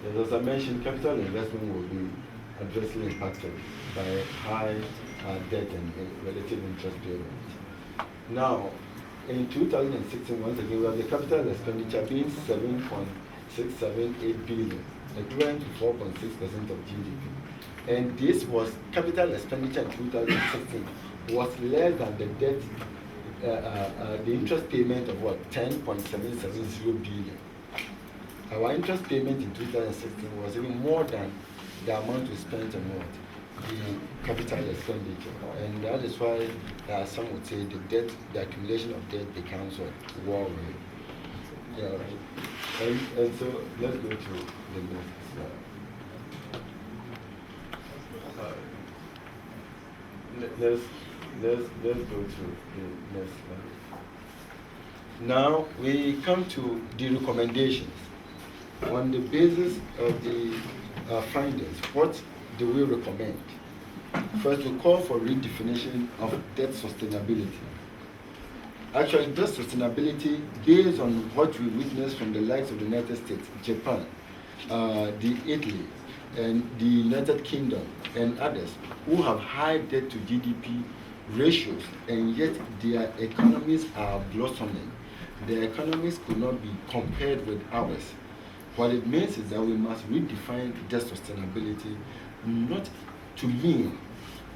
As I mentioned, capital investment will be adversely impacted by high debt and relative interest payments. Now, in 2016, once again, we have the capital expenditure being 7.678 billion, equivalent to 4.6% of GDP. And this was capital expenditure in 2016 was less than the debt, the interest payment of what 10.770 billion. Our interest payment in 2016 was even more than the amount we spent on what the capital expenditure, and that is why some would say the accumulation of debt becomes what worrying. Yeah, and so let's go to the next slide. Let's go to the next slide. Now we come to the recommendations. On the basis of the findings, what do we recommend? First, we call for redefinition of debt sustainability. Actually, debt sustainability, based on what we witnessed from the likes of the United States, Japan, the Italy, and the United Kingdom, and others, who have high debt to GDP ratios, and yet their economies are blossoming. Their economies could not be compared with ours. What it means is that we must redefine debt sustainability, not to mean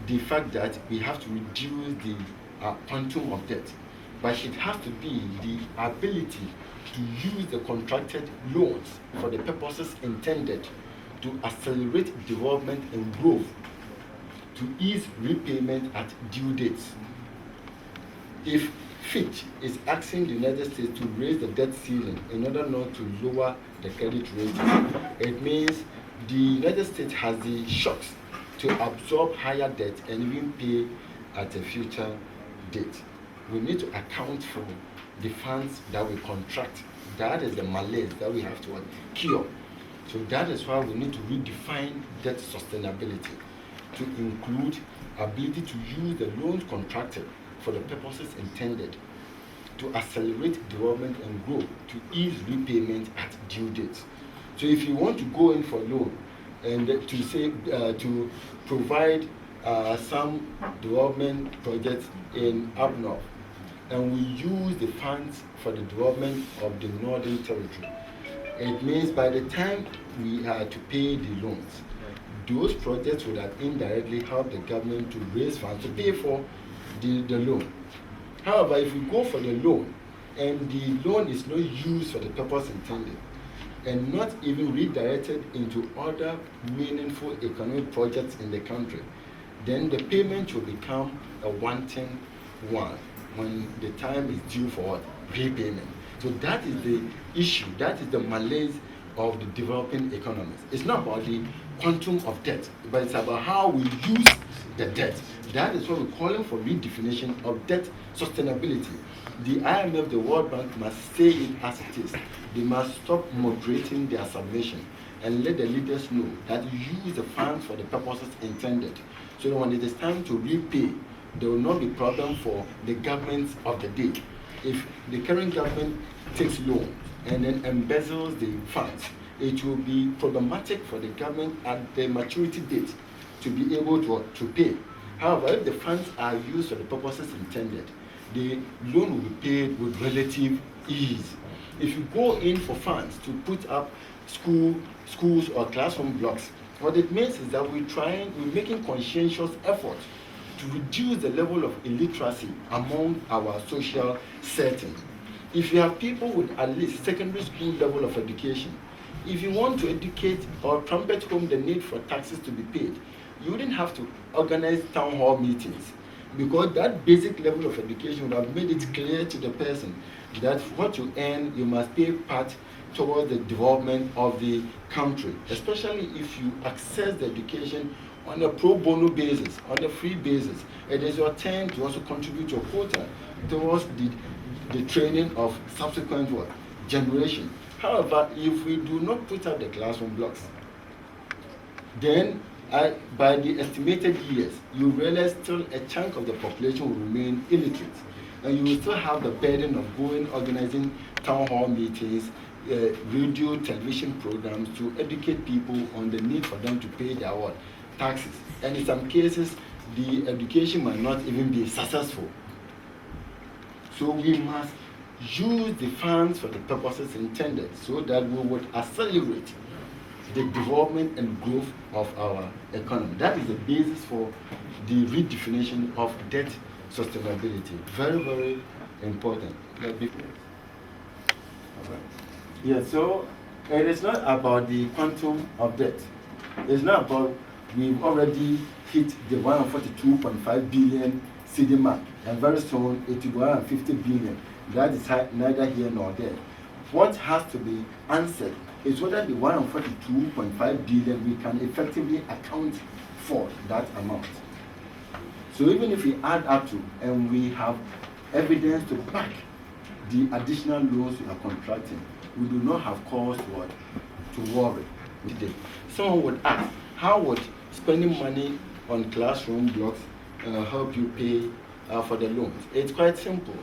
the fact that we have to reduce the quantum of debt, but it has to be the ability to use the contracted loans for the purposes intended to accelerate development and growth, to ease repayment at due dates. If Fitch is asking the United States to raise the debt ceiling in order not to lower the credit rating, it means the United States has the shocks to absorb higher debt and even pay at a future date. We need to account for the funds that we contract. That is the malaise that we have to cure. So that is why we need to redefine debt sustainability to include ability to use the loans contracted for the purposes intended to accelerate development and growth, to ease repayment at due dates. So if you want to go in for loan and to say to provide some development projects in up north, and we use the funds for the development of the northern territory, it means by the time we are to pay the loans, those projects would have indirectly helped the government to raise funds to pay for the loan. However, if we go for the loan and the loan is not used for the purpose intended and not even redirected into other meaningful economic projects in the country, then the payment will become a wanting one when the time is due for repayment. So that is the issue, that is the malaise of the developing economies. It's not about the quantum of debt, but it's about how we use the debt. That is what we're calling for redefinition of debt sustainability. The IMF, the World Bank must say it as it is. They must stop moderating their submission and let the leaders know that you use the funds for the purposes intended. So that when it is time to repay, there will not be problem for the governments of the day. If the current government takes loans and then embezzles the funds, it will be problematic for the government at the maturity date to be able to pay. However, if the funds are used for the purposes intended, the loan will be paid with relative ease. If you go in for funds to put up schools or classroom blocks, what it means is that we're making conscientious effort to reduce the level of illiteracy among our social setting. If you have people with at least secondary school level of education, if you want to educate or trumpet home the need for taxes to be paid, you wouldn't have to organize town hall meetings, because that basic level of education would have made it clear to the person that what you earn, you must pay part towards the development of the country, especially if you access the education on a pro bono basis, on a free basis. It is your turn to also contribute your quota towards the training of subsequent generation. However, if we do not put up the classroom blocks, then by the estimated years, you realize still a chunk of the population will remain illiterate. And you will still have the burden of organizing town hall meetings, radio, television programs to educate people on the need for them to pay their what? Taxes. And in some cases, the education might not even be successful. So we must use the funds for the purposes intended so that we would accelerate the development and growth of our economy. That is the basis for the redefinition of debt sustainability. Very, very important. Yeah, so it is not about the quantum of debt. It's not about we've already hit the 142.5 billion CD mark, and very soon it will be 150 billion. That is neither here nor there. What has to be answered is whether the 142.5 billion we can effectively account for that amount. So even if we add up to and we have evidence to back the additional loans we are contracting, we do not have cause to worry. Someone would ask, how would spending money on classroom blocks help you pay for the loans? It's quite simple.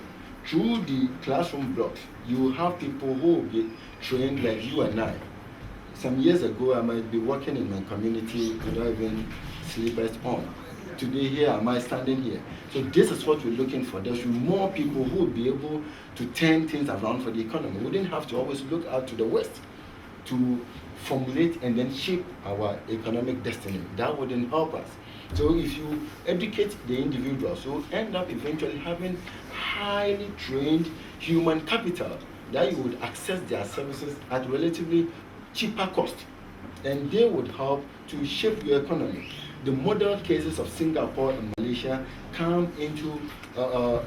Through the classroom blocks, you have people who will be trained like you and I. Some years ago, I might be working in my community without even slippers on. Today here, am I standing here? So this is what we're looking for. There should be more people who will be able to turn things around for the economy. We didn't have to always look out to the West to formulate and then shape our economic destiny. That wouldn't help us. So if you educate the individuals, you end up eventually having highly trained human capital that you would access their services at relatively cheaper cost. And they would help to shape your economy. The model cases of Singapore and Malaysia come into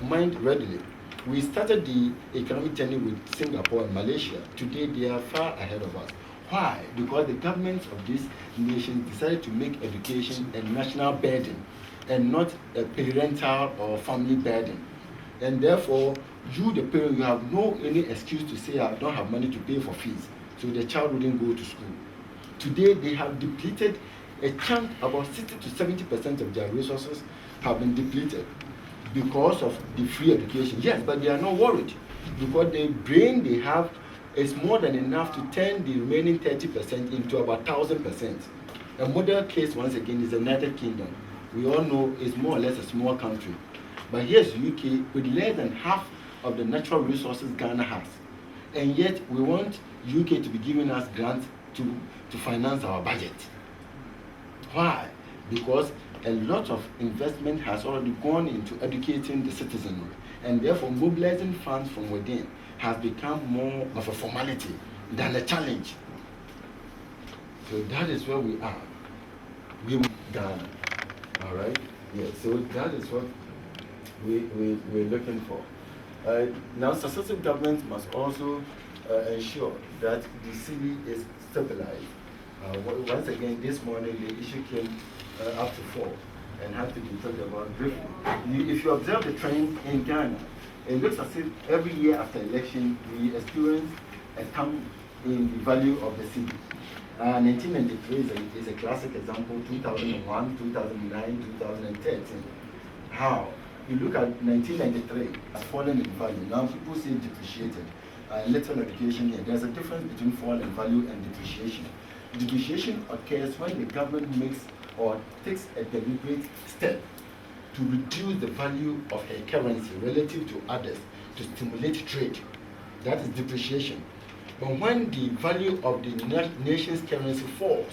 mind readily. We started the economic journey with Singapore and Malaysia. Today they are far ahead of us. Why? Because the governments of these nations decided to make education a national burden and not a parental or family burden. And therefore, you, the parent, you have no any excuse to say, I don't have money to pay for fees. So the child wouldn't go to school. Today, they have depleted a chunk, about 60 to 70% of their resources have been depleted because of the free education. Yes, but they are not worried because the brain they have is more than enough to turn the remaining 30% into about 1,000%. A model case, once again, is the United Kingdom. We all know it's more or less a small country. But here's UK with less than half of the natural resources Ghana has. And yet we want UK to be giving us grants to finance our budget. Why? Because a lot of investment has already gone into educating the citizenry, and therefore mobilizing funds from within has become more of a formality than a challenge. So that is where we are. We Ghana. All right? Yeah, so that is what we're looking for. Now, successive governments must also ensure that the city is stabilized. Once again, this morning the issue came up to 4 and had to be talked about briefly. If you observe the trend in Ghana, it looks as if every year after election we experience a come in the value of the city. 1993 is a classic example, 2001, 2009, 2013. How? You look at 1993, it's fallen in value. Now people say depreciated. Little education here. There's a difference between fall in value and depreciation. Depreciation occurs when the government makes or takes a deliberate step to reduce the value of her currency relative to others to stimulate trade. That is depreciation. But when the value of the nation's currency falls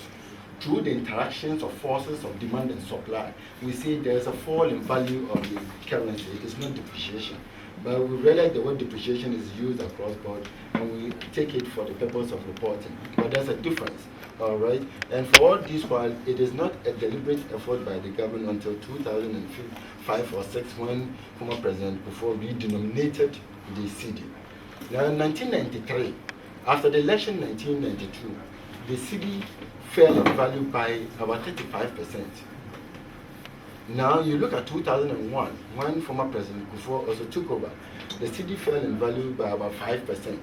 through the interactions of forces of demand and supply, we see there's a fall in value of the currency. It's not depreciation. But we realize the word depreciation is used across board, and we take it for the purpose of reporting. But there's a difference, all right? And for all this while, it is not a deliberate effort by the government until 2005 or 6 when former President Kufuor redenominated the cedi. Now in 1993, after the election in 1992, the cedi fell in value by about 35%. Now you look at 2001, when former President Kufuor also took over, the cedi fell in value by about 5%.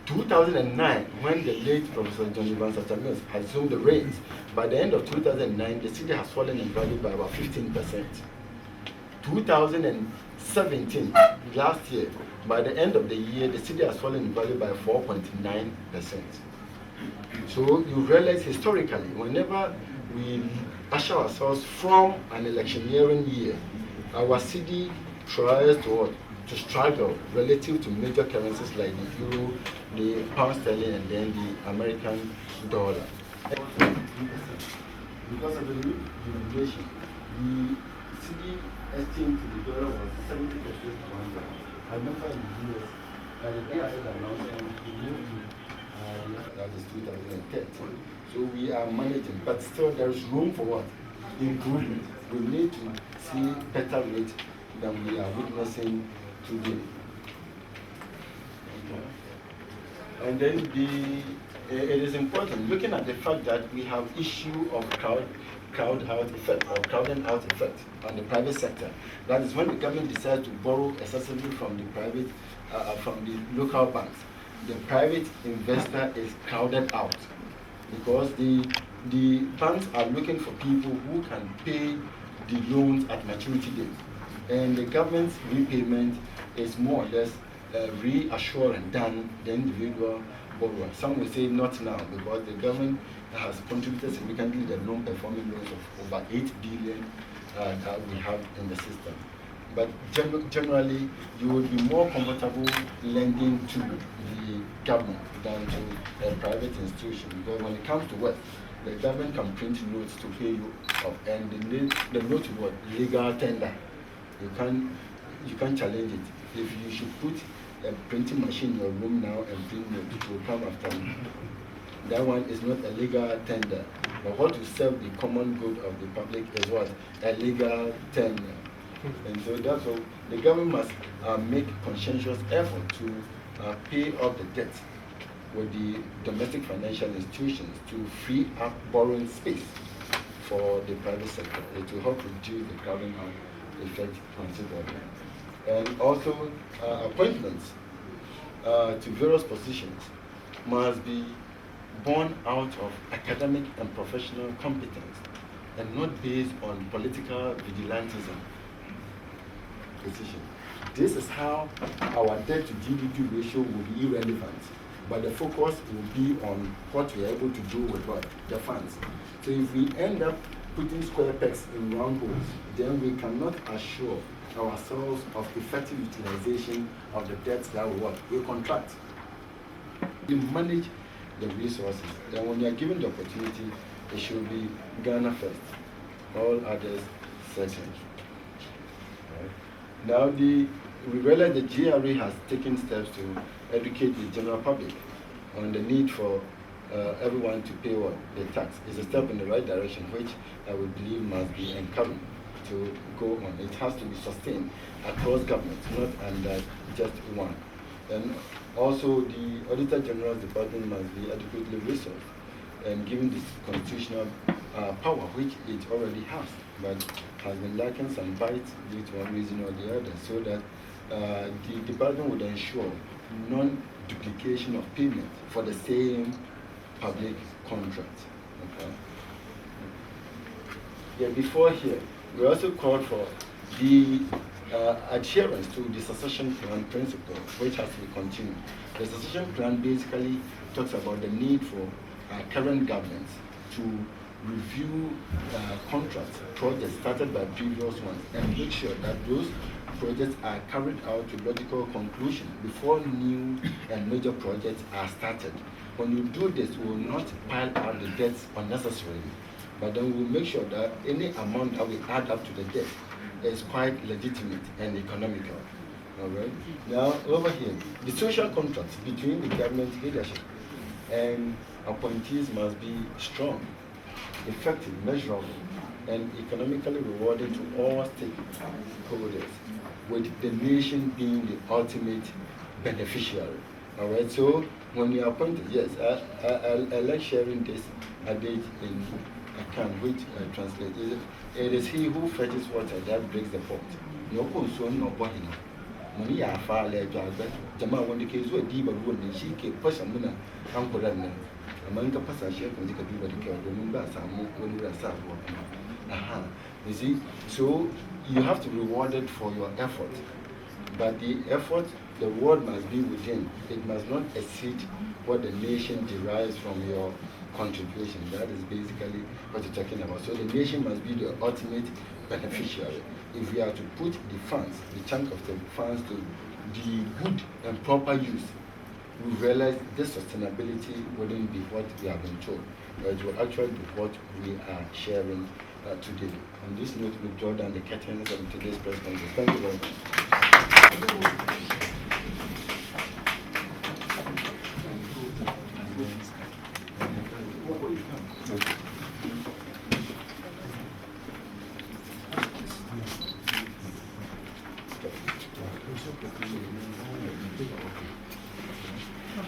2009, when the late Professor John Evans Atta-Mills assumed the reins, by the end of 2009, the cedi has fallen in value by about 15%. 2017, last year, by the end of the year, the city has fallen in value by 4.9%. So you realize historically, whenever we usher ourselves from an electioneering year, our city tries to struggle relative to major currencies like the euro, the pound sterling, and then the American dollar. Because of the devaluation, the city exchange to the dollar was 70% to 1 dollar. I remember in the US, the day after the announcement, we moved to that is 2013. So we are managing, but still there is room for what? Improvement. We need to see better rates than we are witnessing today. Okay. And then it is important, looking at the fact that we have issue of crowd out effect or crowding out effect on the private sector. That is when the government decides to borrow excessively from the private, from the local banks. The private investor is crowded out because the banks are looking for people who can pay the loans at maturity date. And the government's repayment is more or less reassuring than the individual borrower. Some will say not now because the government has contributed significantly the non-performing loans of over 8 billion that we have in the system. But generally, you would be more comfortable lending to the government than to a private institution, because when it comes to wealth, the government can print notes to pay you off, and the note is what? Legal tender. You can't challenge it. If you should put a printing machine in your room now and print notes, it will come after you. That one is not a legal tender. But what will serve the common good of the public is what? A legal tender. And so that's what the government must make conscientious effort to pay off the debt with the domestic financial institutions to free up borrowing space for the private sector. It will help reduce the crowding out effect considerably. And also appointments to various positions must be born out of academic and professional competence and not based on political vigilantism position. This is how our debt to GDP ratio will be irrelevant, but the focus will be on what we are able to do with what? The funds. So if we end up putting square pegs in round holes, then we cannot assure ourselves of effective utilization of the debts that we contract. We manage the resources. Then when you are given the opportunity, it should be Ghana first, all others second. Right. Now we realize the GRA has taken steps to educate the general public on the need for everyone to pay what? The tax. It's a step in the right direction, which I would believe must be encouraged to go on. It has to be sustained across governments, not under just one. And also the Auditor General's Department must be adequately resourced and given this constitutional power, which it already has, but has been lacking some bites due to one reason or the other, so that the department would ensure non-duplication of payment for the same public contract. Okay. Yeah, before here, we also called for the adherence to the succession plan principle, which has to be continued. The succession plan basically talks about the need for current governments to review contracts, projects started by previous ones, and make sure that those projects are carried out to logical conclusion before new and major projects are started. When you do this, we will not pile up the debts unnecessarily, but then we'll make sure that any amount that we add up to the debt is quite legitimate and economical. All right. Now, over here, the social contracts between the government leadership and appointees must be strong, effective, measurable, and economically rewarding to all stakeholders, with the nation being the ultimate beneficiary. All right. So when you are appointed, yes, I like sharing this adage in account, which translates. It is he who fetches water that breaks the pot. No concern no boy. Money are far less Jama when the case were deep and wooden, she kept person winner, Uncle Redman. Among the passage, when the people the care, remember some when we are sad working. You see, so you have to be rewarded for your effort. But the effort, the reward must be within. It must not exceed what the nation derives from your contribution. That is basically what you're talking about. So the nation must be the ultimate beneficiary. If we are to put the funds, the chunk of the funds to the good and proper use, we realize this sustainability wouldn't be what we have been told, but it will actually be what we are sharing today. On this note, we draw down the curtains of today's press conference. Thank you very much.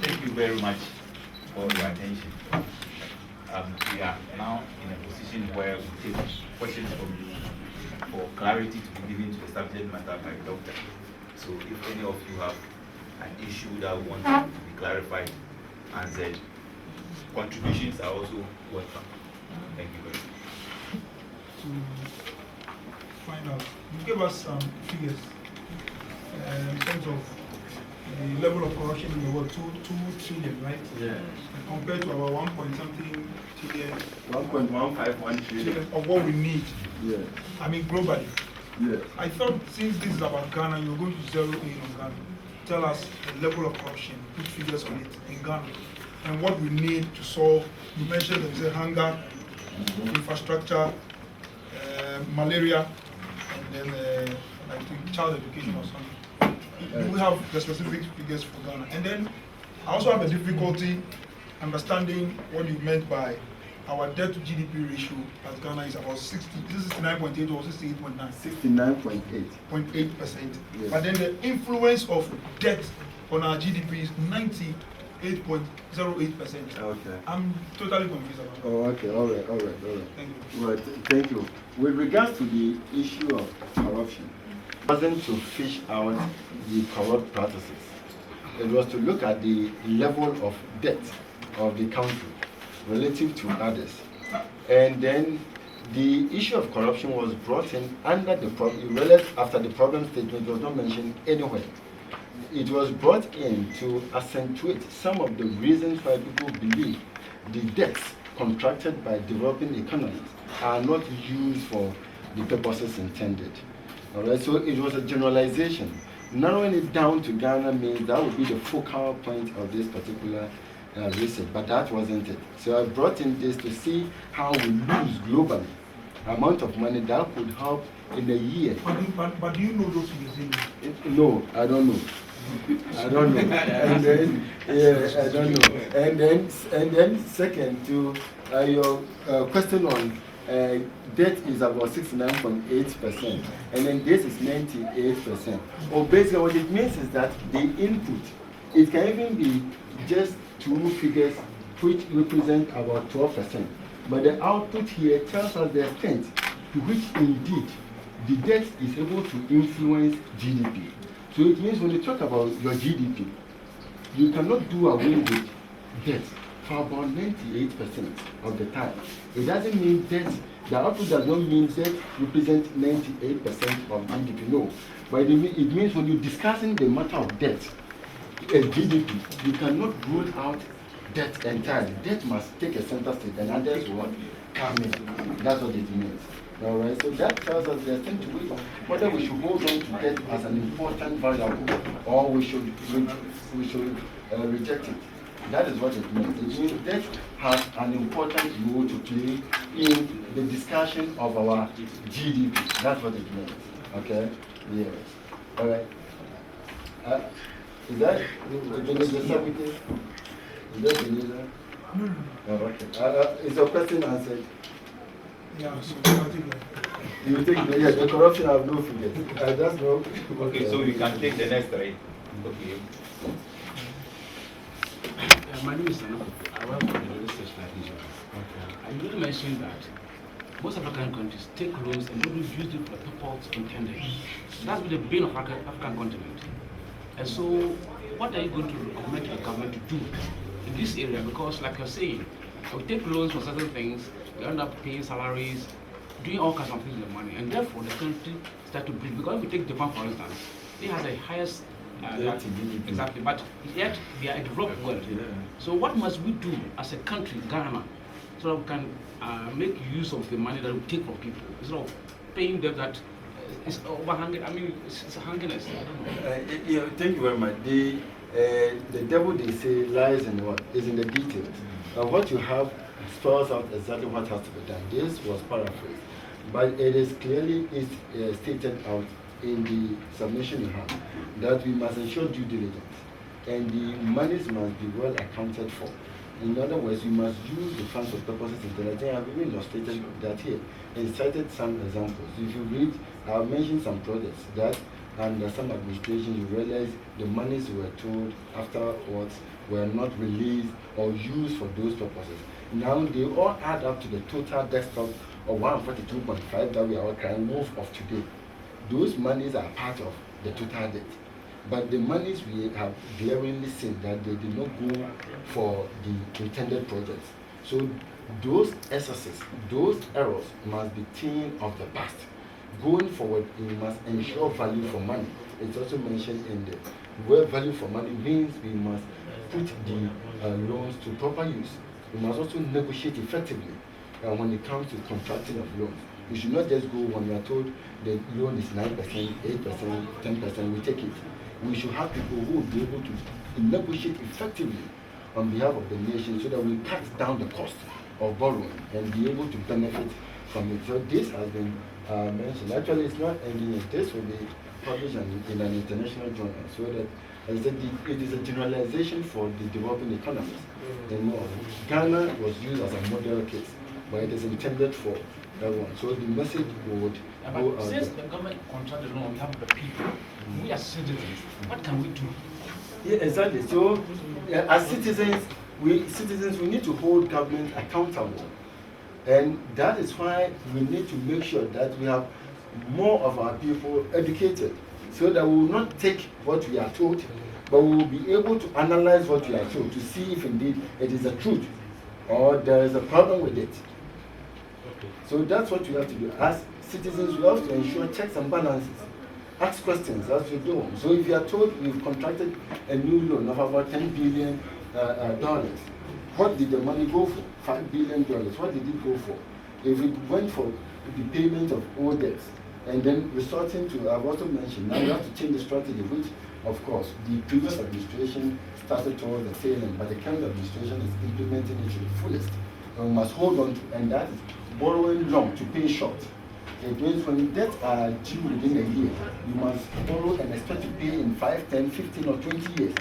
Thank you very much for your attention. We are now in a position where we take questions from you for clarity to be given to the subject matter by the doctor. So if any of you have an issue that want to be clarified, answered, contributions are also welcome. Thank you very much. To find out, you gave us some figures in terms of the level of corruption in the world, 2 trillion, right? Yeah. And compared to our 1-point-something trillion. 1.151 trillion of what we need. Yeah. I mean, globally. Yeah. I thought since this is about Ghana, you're going to zero in on Ghana. Tell us the level of corruption, put figures on it in Ghana, and what we need to solve. You mentioned there is hunger, infrastructure, malaria, and then I think child education or something. Do we have the specific figures for Ghana? And then I also have a difficulty understanding what you meant by our debt to GDP ratio as Ghana is about 69.8 or 68.9? 69.8. 0.8%. Yes. But then the influence of debt on our GDP is 98.08%. Okay. I'm totally confused about that. Oh, okay. All right. Thank you. Right. Thank you. With regards to the issue of corruption, it wasn't to fish out the corrupt practices. It was to look at the level of debt of the country relative to others. And then the issue of corruption was brought in under the problem. You realize after the problem statement was not mentioned anywhere. It was brought in to accentuate some of the reasons why people believe the debts contracted by developing economies are not used for the purposes intended. All right, so it was a generalization. Narrowing it down to Ghana means that would be the focal point of this particular research, but that wasn't it. So I brought in this to see how we lose globally amount of money that could help in a year. But do you know those figures? No, I don't know. I don't know. And then, yeah, I don't know. And then second to your question on debt is about 69.8%, and then this is 98%. Or basically, what it means is that the input, it can even be just two figures which represent about 12%. But the output here tells us the extent to which indeed the debt is able to influence GDP. So it means when you talk about your GDP, you cannot do away with debt for about 98% of the time. It doesn't mean debt, the output does not mean debt represents 98% of GDP, no. But it means when you're discussing the matter of debt, GDP, you cannot rule out debt entirely. Debt must take a center stage and others will come in. That's what it means. All right, so that tells us the extent to which whether we should hold on to debt as an important variable or we should reject it. That is what it means. It means debt has an important role to play in the discussion of our GDP. That's what it means. Okay? Yes. All right. Is that the subject? Is that the user? No. Oh, okay. Is your question answered? Yeah, so you think the corruption have no figures? That's no. Okay, so you can take the next right. Okay. My name is Sanofi. I work for the research life. I really mentioned that most African countries take loans and don't use it for the purpose intended. That's the bane of African continent. And so, what are you going to recommend to the government to do in this area? Because, like you're saying, we take loans for certain things, we end up paying salaries, doing all kinds of things with the money, and therefore the country start to breathe. Because if you take Japan, for instance, they have the highest Debt-to-GDP. exactly, but yet we are a developed world. Yeah. So what must we do as a country, Ghana, so that we can make use of the money that we take from people instead of paying them that is overhanging? I mean, it's a hanginess. I don't know. Yeah, thank you very much. The devil, they say, lies in what is in the details. What you have spells out exactly what has to be done. This was paraphrased, but it is clearly stated out in the submission you have that we must ensure due diligence, and the monies must be well accounted for. In other words, we must use the funds for purposes intended. I think I've even illustrated that here and cited some examples. If you read, I've mentioned some projects that under some administrations you realize the monies were told afterwards were not released or used for those purposes. Now they all add up to the total debt stock of 142.5 that we are all trying to move of today. Those monies are part of the total debt. But the monies we have glaringly seen that they did not go for the intended projects. So those excesses, those errors must be thing of the past. Going forward, we must ensure value for money. It's also mentioned in the where value for money means we must put the loans to proper use. We must also negotiate effectively when it comes to contracting of loans. We should not just go when we are told the loan is 9%, 8%, 10%, we take it. We should have people who will be able to negotiate effectively on behalf of the nation so that we cut down the cost of borrowing and be able to benefit from it. So this has been mentioned. Actually, it's not ending yet. This will be published in an international journal so that as it is a generalization for the developing economies. And more. Ghana was used as a model case, but it is intended for everyone. So the message would go out. Since the government controls the loan, we have the people. We are citizens. What can we do? Yeah, exactly. So, as citizens, we need to hold government accountable, and that is why we need to make sure that we have more of our people educated, so that we will not take what we are told, but we will be able to analyze what we are told to see if indeed it is the truth or there is a problem with it. So that's what we have to do. As citizens, we have to ensure checks and balances. Ask questions as we do. So if you are told we've contracted a new loan of about $10 billion, what did the money go for? $5 billion. What did it go for? If it went for the payment of old debts, and then resorting to, I've also mentioned, now we have to change the strategy, which, of course, the previous administration started towards the tail end, but the current administration is implementing it to the fullest. And we must hold on to, and that is borrowing long to pay short. It means when debts are due within a year, you must borrow and expect to pay in 5, 10, 15, or 20 years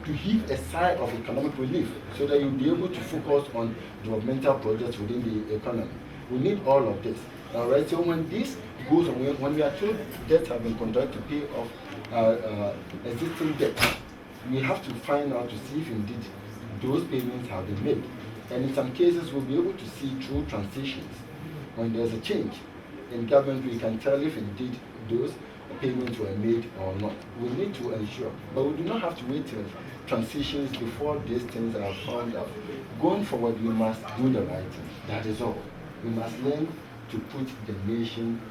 to heave a sigh of economic relief so that you'll be able to focus on developmental projects within the economy. We need all of this. All right, so when this goes on, when we are told debts have been contracted to pay off existing debt, we have to find out to see if indeed those payments have been made. And in some cases, we'll be able to see through transitions. When there's a change in government, we can tell if indeed those payments were made or not. We need to ensure, but we do not have to wait till transitions before these things are found out. Going forward, we must do the right thing. That is all. We must learn to put the nation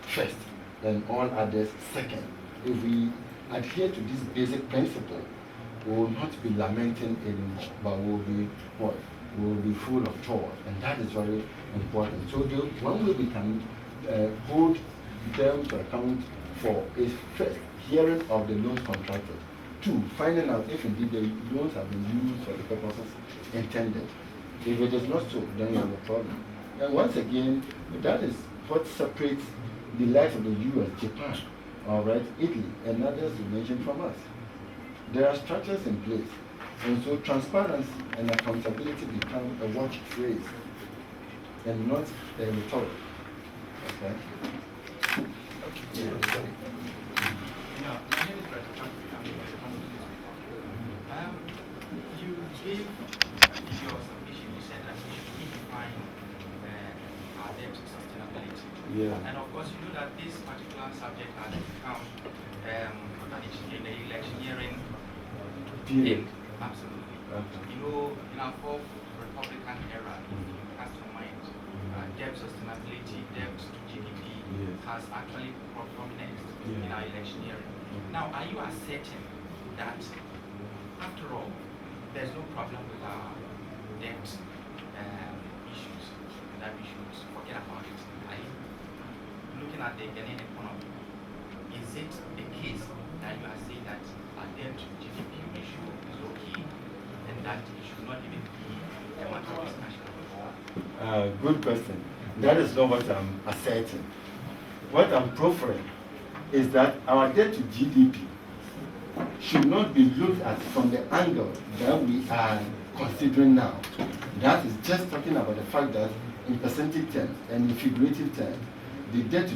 first and all others second. If we adhere to this basic principle, we will not be lamenting anymore, but we will be what? We will be full of joy, and that is very important. So the one way we can hold them to account for is first, hearing of the loans contracted. 2, finding out if indeed the loans have been used for the purposes intended. If it is not so, then you have a problem. And once again, that is what separates the likes of the US, Japan, all right, Italy, and others you mentioned from us. There are structures in place, and so transparency and accountability become a watch phrase and not a rhetoric. Okay? You gave your submission, you said that we should redefine our debt sustainability. Yeah. And of course, you know that this particular subject has become in the electioneering Period. Absolutely. Okay. You know, in our fourth Republican era, if you cast your mind, debt sustainability, debt Yes. has actually prominent Yeah. in our electioneering. Now, are you asserting that, after all, there's no problem with our debt issues, that we should forget about it? Are you looking at the Ghanaian economy? Is it the case that you are saying that our debt to GDP ratio is okay and that it should not even be a matter of discussion at all? Good question. That is not what I'm asserting. What I'm proffering is that our debt to GDP should not be looked at from the angle that we are considering now. That is just talking about the fact that in percentage terms and in figurative terms, the debt to